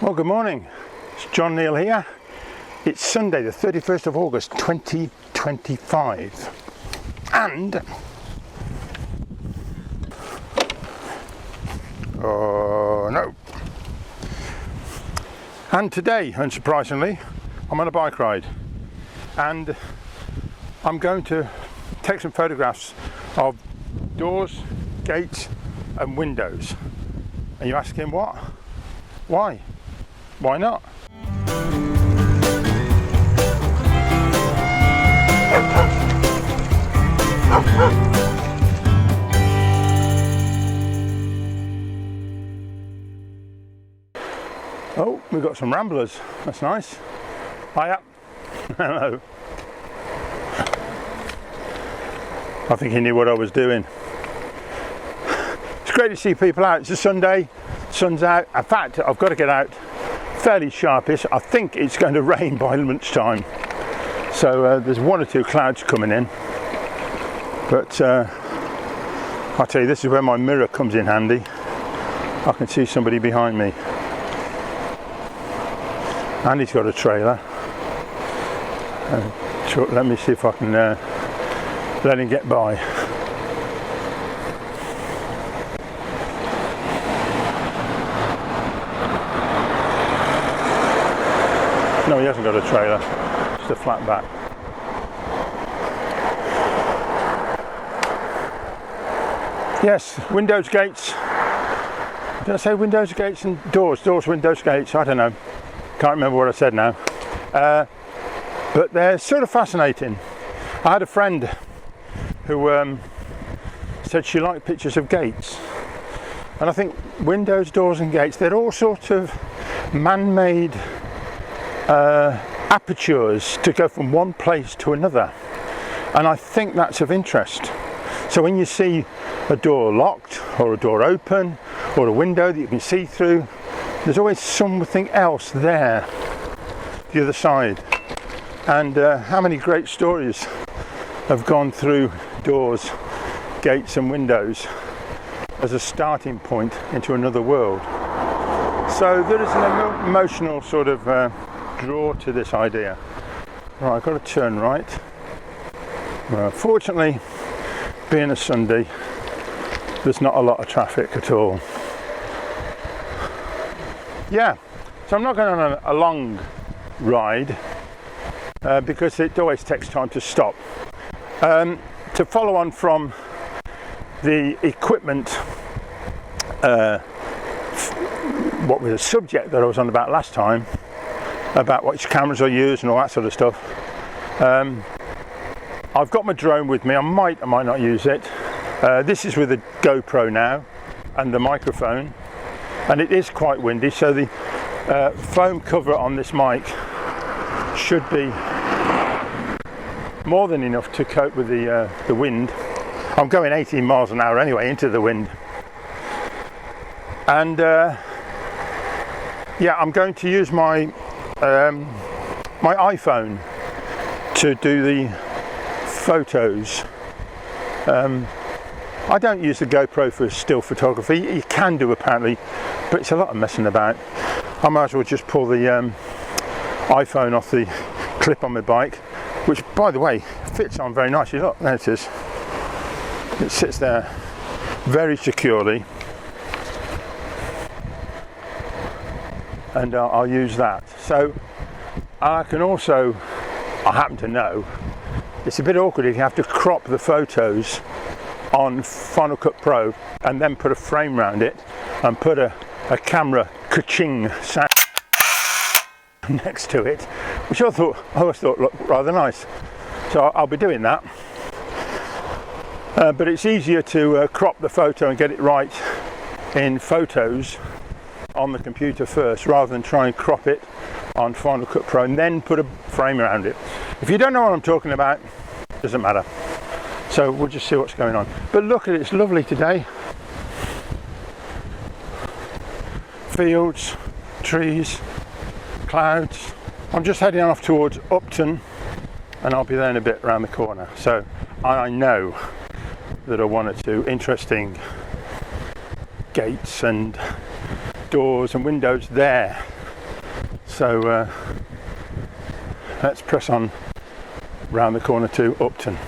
Well, good morning. It's John Neal here. It's Sunday, the 31st of August 2025. And no. And today, unsurprisingly, I'm on a bike ride. And I'm going to take some photographs of doors, gates and windows. And you're asking what? Why? Why not? Oh, we've got some ramblers. That's nice. Hiya. Hello. I think he knew what I was doing. It's great to see people out. It's a Sunday. Sun's out. In fact, I've got to get out fairly sharpish. I think it's going to rain by lunchtime. So there's one or two clouds coming in. But I'll tell you, this is where my mirror comes in handy. I can see somebody behind me. And he's got a trailer. Let me see if I can let him get by. No, he hasn't got a trailer, just a flat back. Yes, windows, gates. Did I say windows, gates and doors? Doors, windows, gates, I don't know. Can't remember what I said now. But they're sort of fascinating. I had a friend who said she liked pictures of gates. And I think windows, doors and gates, they're all sort of man-made apertures to go from one place to another, and I think that's of interest. So when you see a door locked or a door open or a window that you can see through, there's always something else there, the other side. And how many great stories have gone through doors, gates and windows as a starting point into another world. So there is an emotional sort of draw to this idea. Right, I've got to turn right. Fortunately, being a Sunday, there's not a lot of traffic at all. Yeah, so I'm not going on a long ride because it always takes time to stop. To follow on from the equipment, what was the subject that I was on about last time, about which cameras I use and all that sort of stuff. I've got my drone with me. I might not use it. This is with a GoPro now and the microphone, and it is quite windy, so the foam cover on this mic should be more than enough to cope with the wind. I'm going 18 miles an hour anyway into the wind, and yeah, I'm going to use my my iPhone to do the photos. I don't use the GoPro for still photography. You can do apparently, but it's a lot of messing about. I might as well just pull the iPhone off the clip on my bike, which by the way fits on very nicely. Look, there it is. It sits there very securely, and I'll use that. So I can also, I happen to know, it's a bit awkward if you have to crop the photos on Final Cut Pro and then put a frame around it and put a camera ka-ching sound next to it, which I always thought looked rather nice. So I'll be doing that. But it's easier to crop the photo and get it right in Photos on the computer first, rather than try and crop it on Final Cut Pro and then put a frame around it. If you don't know what I'm talking about, it doesn't matter. So we'll just see what's going on. But look at it, it's lovely today. Fields, trees, clouds. I'm just heading off towards Upton, and I'll be there in a bit around the corner. So I know that are one or two interesting gates and doors and windows there So let's press on round the corner to Upton.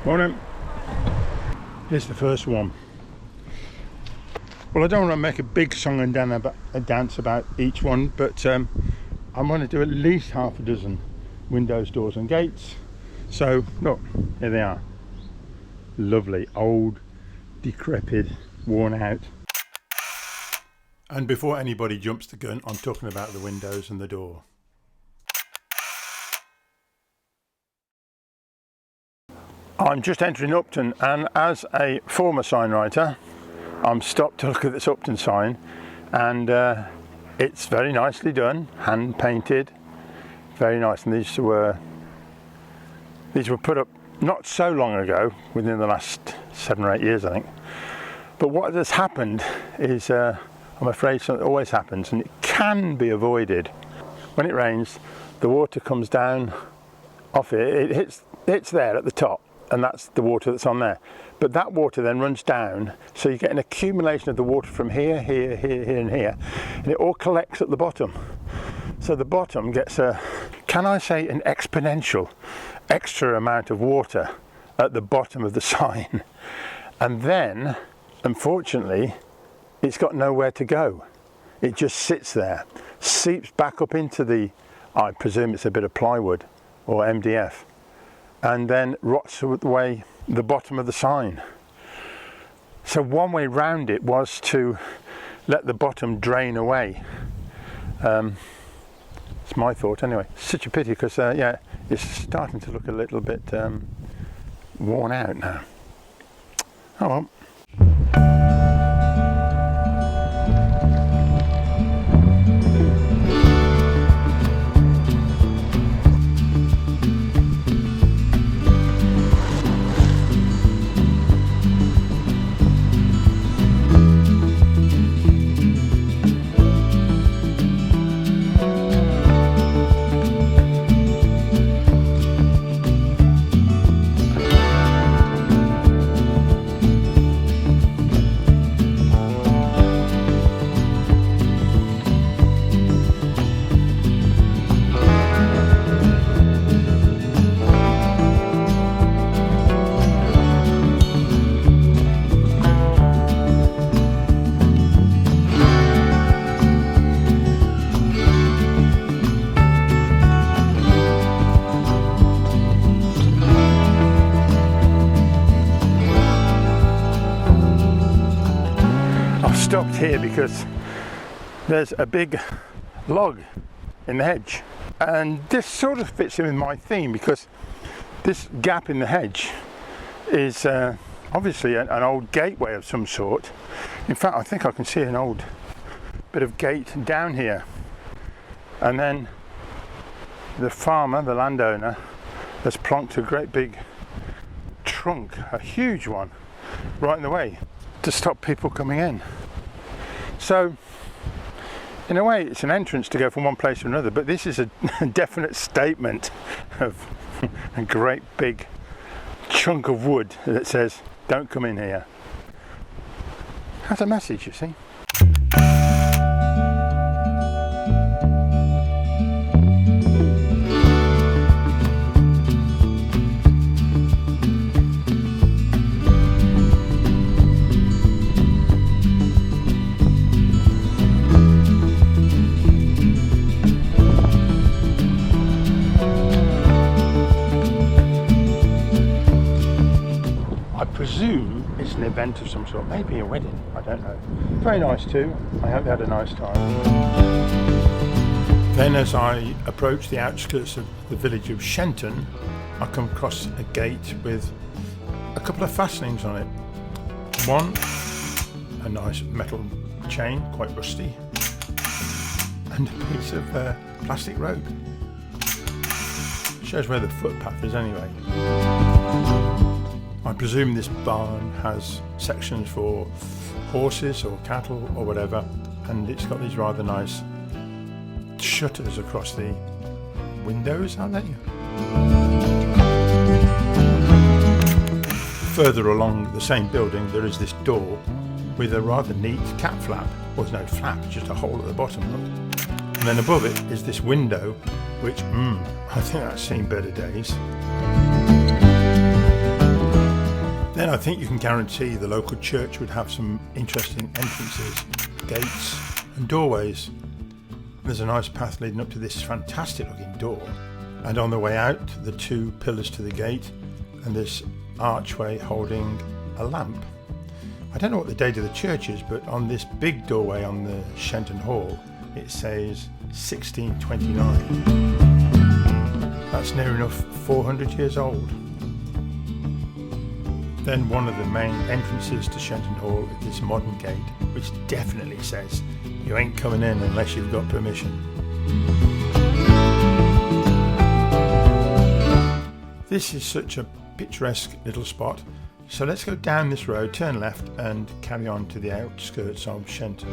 Morning. Here's the first one. Well, I don't want to make a big song and dance about each one, but I'm going to do at least half a dozen windows, doors and gates. So look, here they are. Lovely, old, decrepit, worn out. And before anybody jumps the gun, I'm talking about the windows and the door. I'm just entering Upton, and as a former sign writer, I'm stopped to look at this Upton sign, and it's very nicely done, hand painted, very nice. And these were put up not so long ago, within the last 7 or 8 years, I think. But what has happened is, I'm afraid something always happens, and it can be avoided. When it rains, the water comes down off it. It hits there at the top, and that's the water that's on there. But that water then runs down, so you get an accumulation of the water from here, here, here, here and here, and it all collects at the bottom. So the bottom gets a, can I say, an exponential extra amount of water at the bottom of the sign. And then, unfortunately, it's got nowhere to go. It just sits there, seeps back up into the, I presume it's a bit of plywood or MDF, and then rots away the bottom of the sign. So one way round it was to let the bottom drain away. It's my thought anyway. Such a pity, because yeah, it's starting to look a little bit worn out now. Oh well. Stopped here because there's a big log in the hedge, and this sort of fits in with my theme, because this gap in the hedge is obviously an old gateway of some sort. In fact, I think I can see an old bit of gate down here, and then the farmer, the landowner, has plonked a great big trunk, a huge one, right in the way to stop people coming in. So in a way it's an entrance to go from one place to another, but this is a definite statement of a great big chunk of wood that says don't come in here. That's a message, you see. It's an event of some sort, maybe a wedding, I don't know. Very nice too, I hope they had a nice time. Then as I approach the outskirts of the village of Shenton, I come across a gate with a couple of fastenings on it. One, a nice metal chain, quite rusty, and a piece of plastic rope. Shows where the footpath is anyway. I presume this barn has sections for horses or cattle or whatever, and it's got these rather nice shutters across the windows, aren't they? Further along the same building there is this door with a rather neat cap flap. Well, there's no flap, just a hole at the bottom. And then above it is this window, which, I think that's seen better days. Then I think you can guarantee the local church would have some interesting entrances, gates and doorways. There's a nice path leading up to this fantastic looking door, and on the way out the 2 pillars to the gate and this archway holding a lamp. I don't know what the date of the church is, but on this big doorway on the Shenton Hall it says 1629. That's near enough 400 years old. Then one of the main entrances to Shenton Hall is this modern gate, which definitely says you ain't coming in unless you've got permission. This is such a picturesque little spot, so let's go down this road, turn left and carry on to the outskirts of Shenton.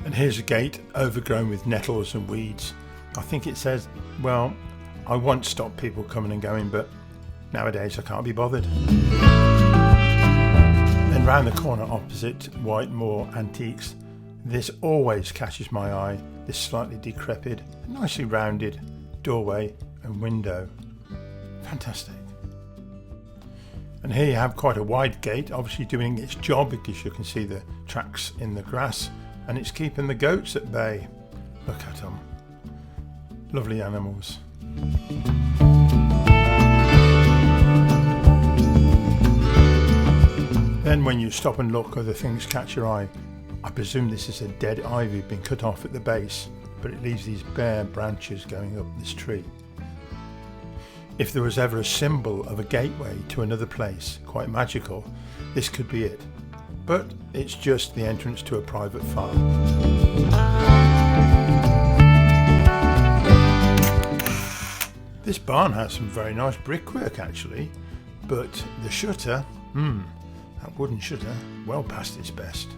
And here's a gate overgrown with nettles and weeds. I think it says, well, I once stopped people coming and going, but nowadays I can't be bothered. Then round the corner opposite Whitemoor Antiques, this always catches my eye, this slightly decrepit, nicely rounded doorway and window. Fantastic. And here you have quite a wide gate, obviously doing its job because you can see the tracks in the grass, and it's keeping the goats at bay. Look at them. Lovely animals. Then when you stop and look, other things catch your eye. I presume this is a dead ivy been cut off at the base, but it leaves these bare branches going up this tree. If there was ever a symbol of a gateway to another place, quite magical, this could be it. But it's just the entrance to a private farm. This barn has some very nice brickwork actually, but the shutter, that wooden shutter, well past its best.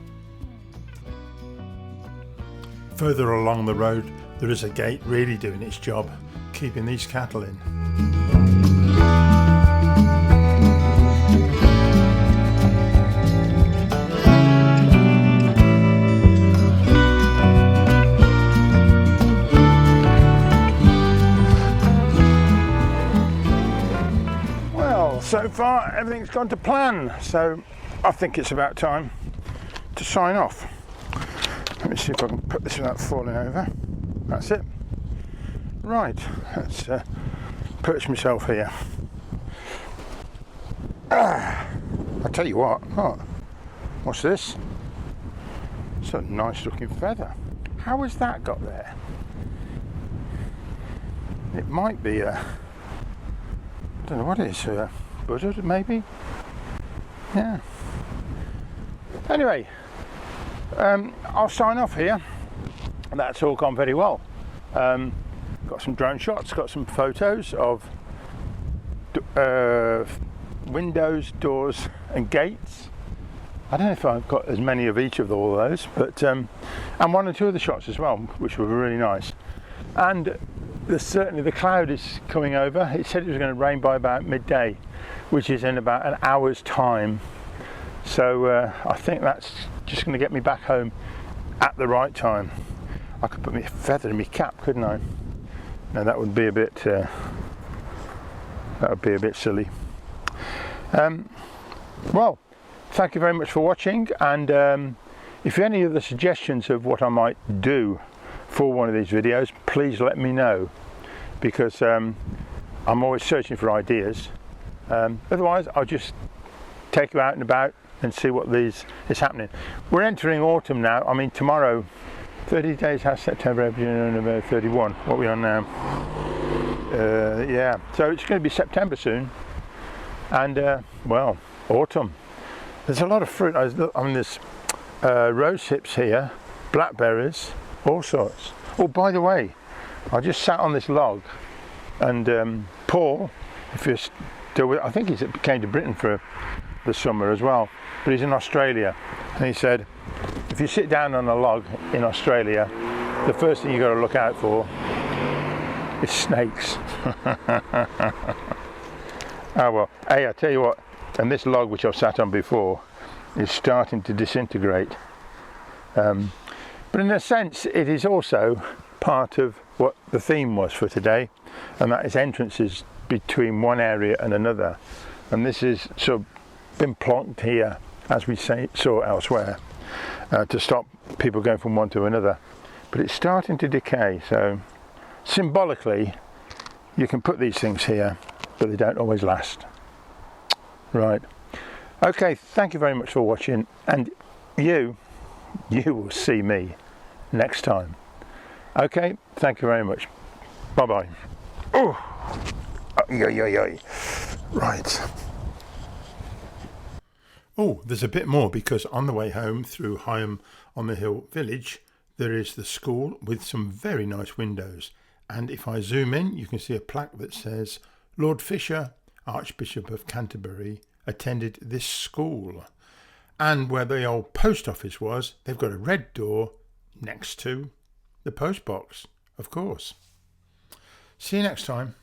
Further along the road there is a gate really doing its job, keeping these cattle in. So far everything's gone to plan, so I think it's about time to sign off. Let me see if I can put this without falling over. That's it. Right, let's perch myself here. I'll tell you what, what's this? It's a nice looking feather. How has that got there? It might be I don't know what it is, buzzard maybe? Yeah. Anyway, I'll sign off here. That's all gone very well. Got some drone shots, got some photos of windows, doors and gates. I don't know if I've got as many of each of all those, but and 1 or 2 of the shots as well, which were really nice. And certainly the cloud is coming over. It said it was going to rain by about midday, which is in about an hour's time. So I think that's just going to get me back home at the right time. I could put my feather in my cap, couldn't I? No, that would be a bit silly. Well, thank you very much for watching, and if you have any other suggestions of what I might do for one of these videos, please let me know, because I'm always searching for ideas. Otherwise I'll just take you out and about and see what is happening. We're entering autumn now. I mean, tomorrow, 30 days has September, November, 31. What are we on now? Yeah, so it's going to be September soon, and well, autumn. There's a lot of fruit. I mean, there's rose hips here, blackberries, all sorts. Oh, by the way, I just sat on this log, and Paul, if you're still with, I think he came to Britain for the summer as well, but he's in Australia, and he said if you sit down on a log in Australia, the first thing you got to look out for is snakes. Oh well, hey, I tell you what, and this log which I've sat on before is starting to disintegrate, but in a sense it is also part of what the theme was for today, and that is entrances between one area and another, and this is sort of been plonked here, as we saw elsewhere, to stop people going from one to another, but it's starting to decay. So symbolically you can put these things here, but they don't always last. Right, okay, thank you very much for watching, and you will see me next time. Okay, thank you very much. Bye bye. Oh, right. Oh, there's a bit more, because on the way home through Higham on the Hill village, there is the school with some very nice windows. And if I zoom in, you can see a plaque that says, Lord Fisher, Archbishop of Canterbury, attended this school. And where the old post office was, they've got a red door next to the post box, of course. See you next time.